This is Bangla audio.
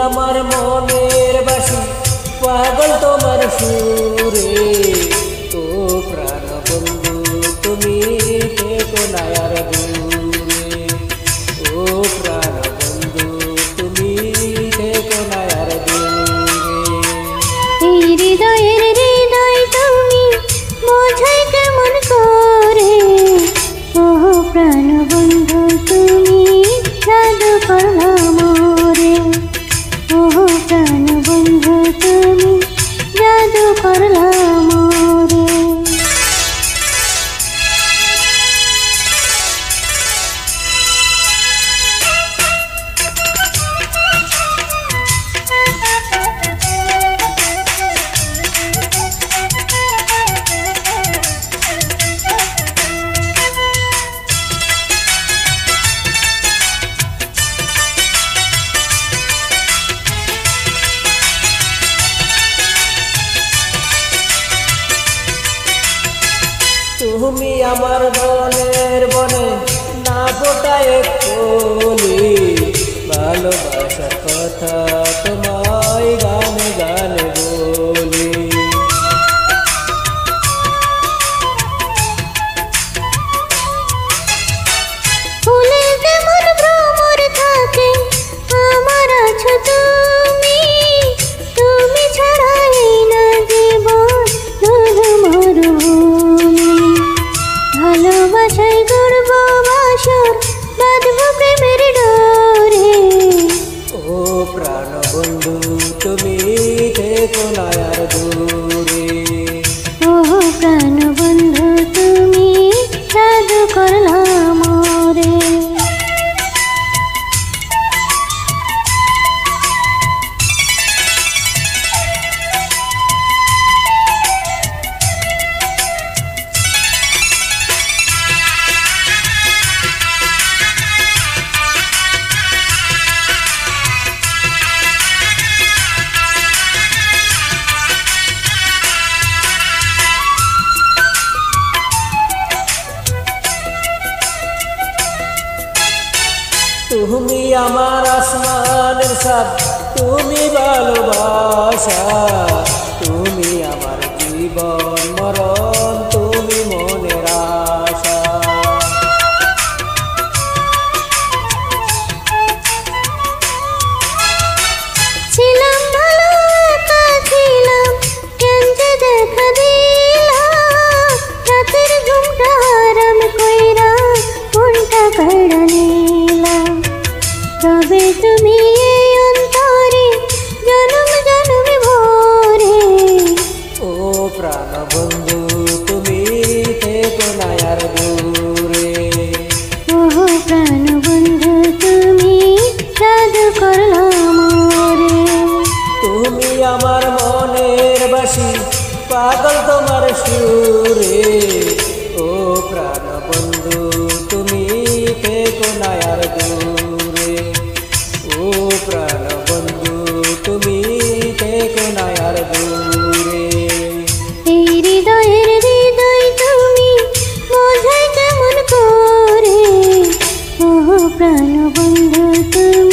আমার মনের বাসি পাগল তোমার সুরে। ও প্রাণ বন্ধু তুমি থেকো না আর দূরে। ও প্রাণ বন্ধু তুমি থেকো না আর দূরে। এই হৃদয়ের হৃদয় তুমি বোঝাই কেমন করে। ও প্রাণ বন্ধু তুমি জাদু করলা মোরে। ও প্রাণ বন্ধু তুমি জাদু করলা মোরে। তুমি আমার মনের বনে না ফোটায় কলি। ভালোবাসার কথা তোমায় গানে গানে বলি। ফুলে যেমন ভ্রমর থাকে আমার আছো তুমি। তুমি ছাড়াই না জীবন শুধু মরুভূমি। ভালোবাসায় গড়ব বাসর বাঁধব প্রেমের ডোরে। ও প্রাণ বন্ধু তুমি থেকো না আর দূরে। ও প্রাণ বন্ধু তুমি জাদু করলা মোরে। তুমি আমার আসমানের সাথ তুমি ভালোবাসা। তুমি আমার জীবন মরণ তুমি মনের আশা। ছিলাম ভালো একা ছিলাম কেন যে দেখা দিলাম। রাতের ঘুমটা হারাম কইরা কোনটা কাড়া নিলাম। তবে তুমি এই অন্তরে জনম জনম ভরে। ও প্রাণ বন্ধু তুমি থেকো না আর দূরে। ও প্রাণ বন্ধু তুমি জাদু করলা মোরে। তুমি আমার মনের বাসি পাগল তোমার সুরে। ও প্রাণ বন্ধু তুমি থেকো না আর দূরে। ও প্রাণ বন্ধু তুমি থেকো না আর দূরে। এই হৃদয়ের হৃদয় তুমি বোঝাই কেমন করে। ও প্রাণ বন্ধু তুমি